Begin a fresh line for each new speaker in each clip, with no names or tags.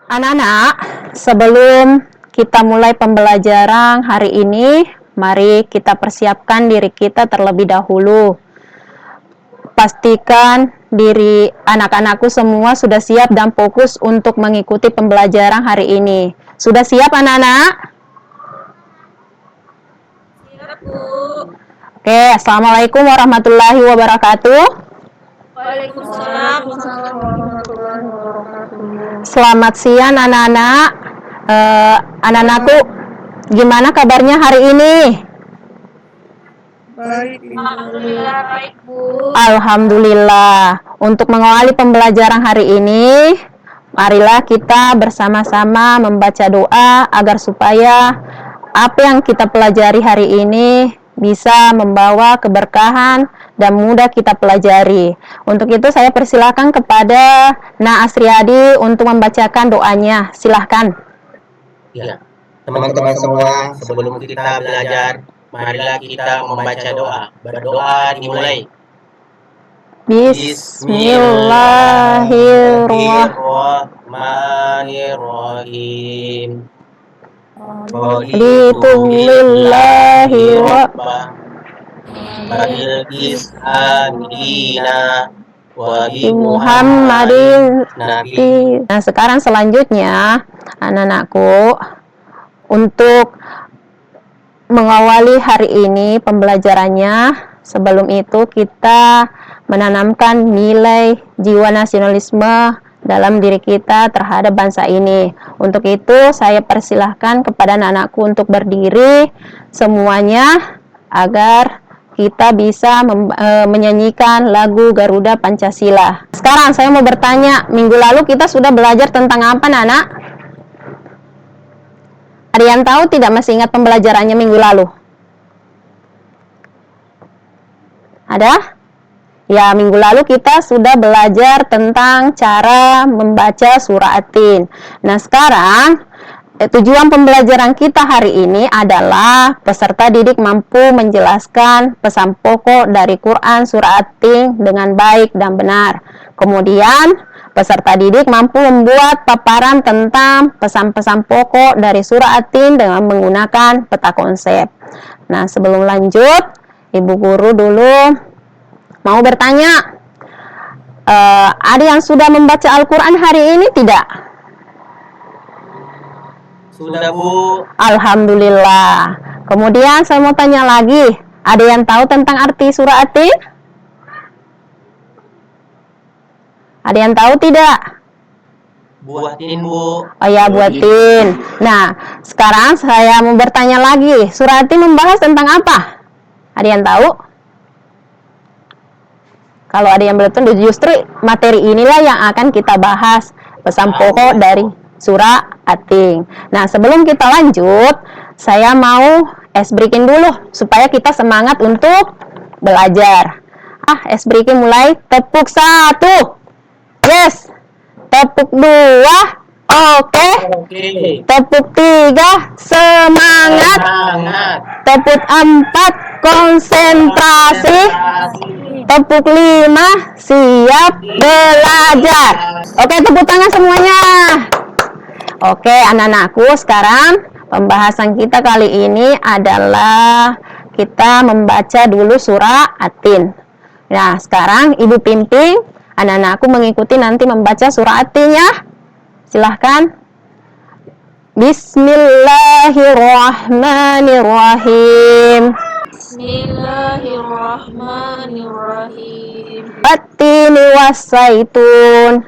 Anak-anak, sebelum kita mulai pembelajaran hari ini, mari kita persiapkan diri kita terlebih dahulu. Pastikan diri anak-anakku semua sudah siap dan fokus untuk mengikuti pembelajaran hari ini. Sudah siap anak-anak?
Siap, Bu.
Oke, Assalamualaikum warahmatullahi wabarakatuh.
Waalaikumsalam warahmatullahi wabarakatuh.
Selamat siang anak-anak. Anak-anakku, gimana kabarnya hari ini?
Baik, alhamdulillah baik, Bu.
Alhamdulillah. Untuk mengawali pembelajaran hari ini, marilah kita bersama-sama membaca doa agar supaya apa yang kita pelajari hari ini bisa membawa keberkahan dan mudah kita pelajari. Untuk itu saya persilakan kepada Na Asriyadi untuk membacakan doanya. Silahkan.
Ya, teman-teman semua, sebelum kita belajar, marilah kita membaca doa. Berdoa dimulai.
Bismillahirrahmanirrahim.
Raditu Rabbah Bilqis Adina wa bi
Muhammadin
Nabi.
Nah, sekarang selanjutnya anak-anakku, untuk mengawali hari ini pembelajarannya, sebelum itu kita menanamkan nilai jiwa nasionalisme dalam diri kita terhadap bangsa ini. Untuk itu saya persilahkan kepada anak-anakku untuk berdiri semuanya agar kita bisa menyanyikan lagu Garuda Pancasila. Sekarang saya mau bertanya, minggu lalu kita sudah belajar tentang apa, Nana? Ada yang tahu tidak, masih ingat pembelajarannya minggu lalu? Ada? Ya, minggu lalu kita sudah belajar tentang cara membaca surah At-Tin. Nah, sekarang tujuan pembelajaran kita hari ini adalah peserta didik mampu menjelaskan pesan pokok dari Quran surah At-Tin dengan baik dan benar. Kemudian, peserta didik mampu membuat paparan tentang pesan-pesan pokok dari surah At-Tin dengan menggunakan peta konsep. Nah, sebelum lanjut, Ibu Guru dulu mau bertanya, ada yang sudah membaca Al-Quran hari ini tidak?
Sudah, Bu.
Alhamdulillah. Kemudian saya mau tanya lagi, ada yang tahu tentang arti surah At-Tin? Ada yang tahu tidak?
Buatin, Bu.
Oh ya, buatin. Nah, sekarang saya mau bertanya lagi, surah At-Tin membahas tentang apa? Ada yang tahu? Kalau ada yang belum tahu, justru materi inilah yang akan kita bahas, pesan pokok dari surah At-Tin. Nah, sebelum kita lanjut, saya mau ice breaking dulu supaya kita semangat untuk belajar. Ice breaking mulai. Tepuk 1. Yes. Tepuk 2. Oke. Tepuk 3. Semangat. Tepuk 4. Konsentrasi. Tepuk 5, siap belajar. Oke, tepuk tangan semuanya. Oke, anak-anakku, sekarang pembahasan kita kali ini adalah kita membaca dulu surah At-Tin. Nah, sekarang Ibu pimpin anak-anakku mengikuti nanti membaca surah At-Tin ya. Silahkan. Bismillahirrahmanirrahim.
Bismillahirrahmanirrahim.
At-Tini was-Zaitun.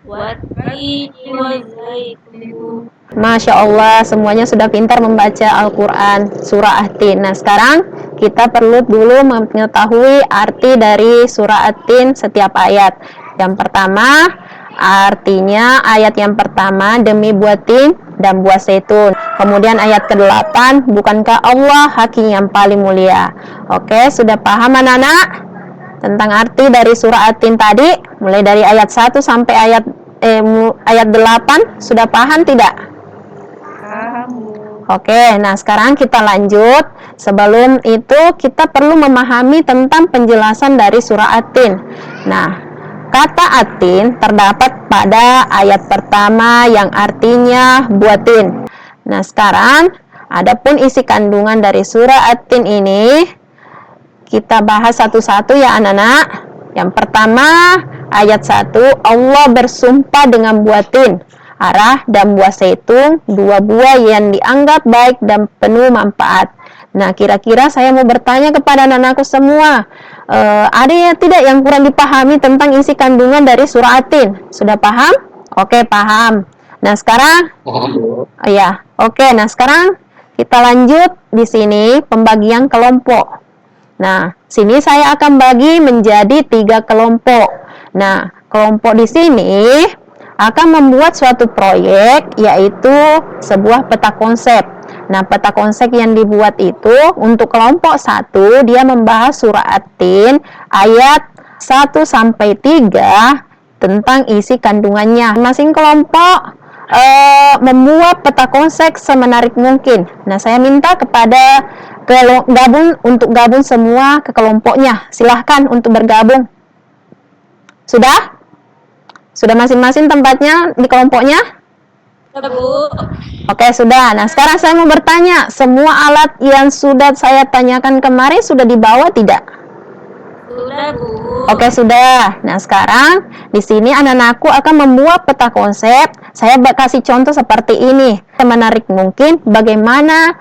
Wat-tini waz-zaitun.
Masya Allah, semuanya sudah pintar membaca Al-Quran surah At-Tin. Nah, sekarang kita perlu dulu mengetahui arti dari surah At-Tin setiap ayat. Yang pertama, artinya ayat yang pertama, demi buah tin dan buah zaitun. Kemudian ayat ke-8, bukankah Allah Hakim yang paling mulia. Oke, sudah paham anak-anak tentang arti dari surah At-Tin tadi? Mulai dari ayat 1 sampai ayat 8, sudah paham tidak?
Paham, Bu.
Oke, nah sekarang kita lanjut. Sebelum itu kita perlu memahami tentang penjelasan dari surah At-Tin. Nah, kata atin terdapat pada ayat pertama yang artinya buatin. Nah, sekarang adapun isi kandungan dari surah At-Tin ini kita bahas satu-satu ya anak-anak. Yang pertama, ayat 1, Allah bersumpah dengan buatin, arah dan buah zaitun, dua buah yang dianggap baik dan penuh manfaat. Nah, kira-kira saya mau bertanya kepada anak-anakku semua, ada ya tidak yang kurang dipahami tentang isi kandungan dari surah At-Tin? Sudah paham? Oke, paham. Nah, sekarang ya, oke. Nah, sekarang kita lanjut di sini pembagian kelompok. Nah, sini saya akan bagi menjadi 3 kelompok. Nah, kelompok di sini akan membuat suatu proyek, yaitu sebuah peta konsep. Nah, peta konsep yang dibuat itu untuk kelompok 1, dia membahas surah At-Tin ayat 1 sampai 3 tentang isi kandungannya. Masing kelompok membuat peta konsep semenarik mungkin. Nah, saya minta kepada gabung semua ke kelompoknya. Silahkan untuk bergabung. Sudah? Sudah masing-masing tempatnya di kelompoknya?
Sudah, Bu.
Oke, sudah. Nah, sekarang saya mau bertanya, semua alat yang sudah saya tanyakan kemarin sudah dibawa tidak?
Sudah, Bu.
Oke, sudah. Nah, sekarang di sini anak-anakku akan membuat peta konsep. Saya kasih contoh seperti ini. Menarik mungkin bagaimana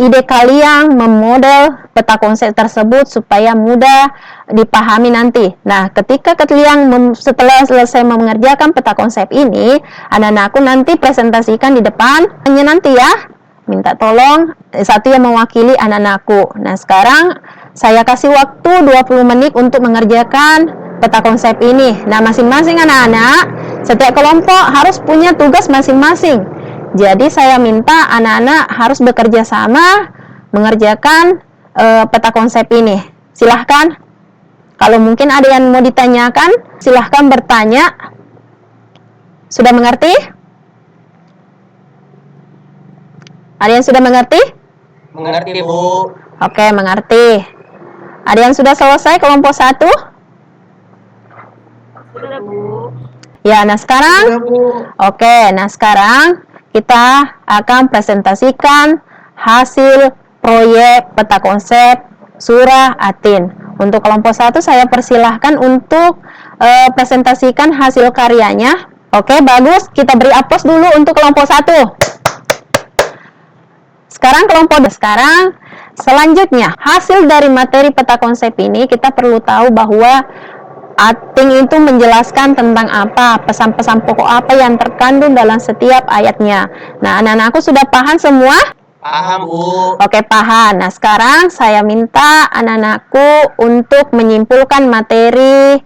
ide kalian memodel peta konsep tersebut supaya mudah dipahami nanti. Nah, ketika kalian setelah selesai mengerjakan peta konsep ini, anak-anakku nanti presentasikan di depan. Hanya nanti ya, minta tolong satu yang mewakili anak-anakku. Nah, sekarang saya kasih waktu 20 menit untuk mengerjakan peta konsep ini. Nah, masing-masing anak-anak, setiap kelompok harus punya tugas masing-masing. Jadi, saya minta anak-anak harus bekerja sama mengerjakan peta konsep ini. Silahkan. Kalau mungkin ada yang mau ditanyakan, silahkan bertanya. Sudah mengerti? Ada yang sudah mengerti?
Mengerti, Bu.
Oke, mengerti. Ada yang sudah selesai kelompok 1?
Sudah, Bu.
Ya, nah sekarang
Sudah, Bu.
oke, nah sekarang kita akan presentasikan hasil proyek peta konsep surah At-Tin. Untuk kelompok 1 saya persilahkan untuk presentasikan hasil karyanya. Oke, bagus. Kita beri aplaus dulu untuk kelompok 1. Sekarang selanjutnya, hasil dari materi peta konsep ini kita perlu tahu bahwa At-Tin itu menjelaskan tentang apa, pesan-pesan pokok apa yang terkandung dalam setiap ayatnya. Nah, anak-anakku sudah paham semua?
Paham, Bu.
Oke, paham. Nah, sekarang saya minta anak-anakku untuk menyimpulkan materi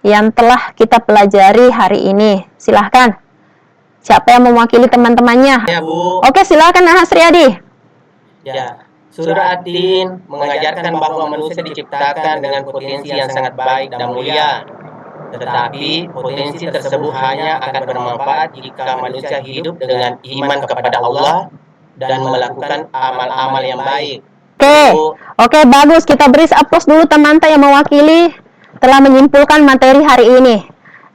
yang telah kita pelajari hari ini. Silahkan. Siapa yang mewakili teman-temannya?
Ya, Bu.
Oke, silahkan Hasriyadi.
Ya, surah At-Tin mengajarkan bahwa manusia diciptakan dengan potensi yang sangat baik dan mulia. Tetapi potensi tersebut hanya akan bermanfaat jika manusia hidup dengan iman kepada Allah dan melakukan amal-amal yang baik.
Oke, bagus. Kita beri aplaus dulu teman-teman yang mewakili telah menyimpulkan materi hari ini.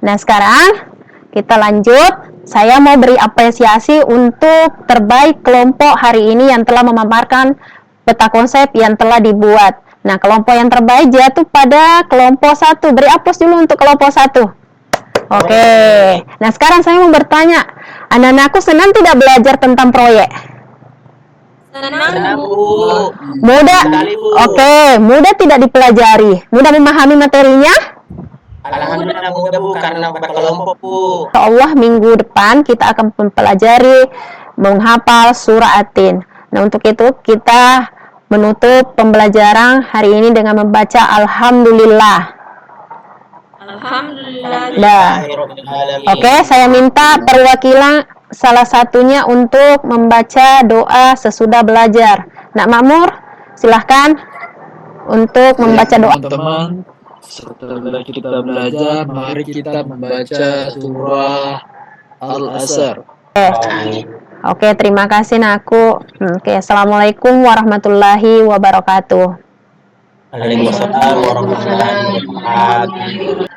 Nah, sekarang kita lanjut. Saya mau beri apresiasi untuk terbaik kelompok hari ini yang telah memaparkan peta konsep yang telah dibuat. Nah, kelompok yang terbaik jatuh pada kelompok 1. Beri aplaus dulu untuk kelompok 1. Oke. Nah, sekarang saya mau bertanya, anak-anakku senang tidak belajar tentang proyek?
Senang, Bu.
Mudah?
Sekali, Bu.
Oke, mudah tidak dipelajari? Mudah memahami materinya?
Alhamdulillah mudah, Bu, karena berkelompok, Bu.
Allah minggu depan kita akan mempelajari menghafal surah At-Tin. Nah, untuk itu kita menutup pembelajaran hari ini dengan membaca Alhamdulillah.
Alhamdulillah.
Dah. Oke, saya minta perwakilan salah satunya untuk membaca doa sesudah belajar. Nak Makmur, silahkan untuk membaca doa.
Teman-teman, setelah kita belajar, mari kita membaca surah Al-Asr.
Oke, terima kasih Naku. Oke, Assalamualaikum warahmatullahi wabarakatuh.
Waalaikumsalam warahmatullahi wabarakatuh.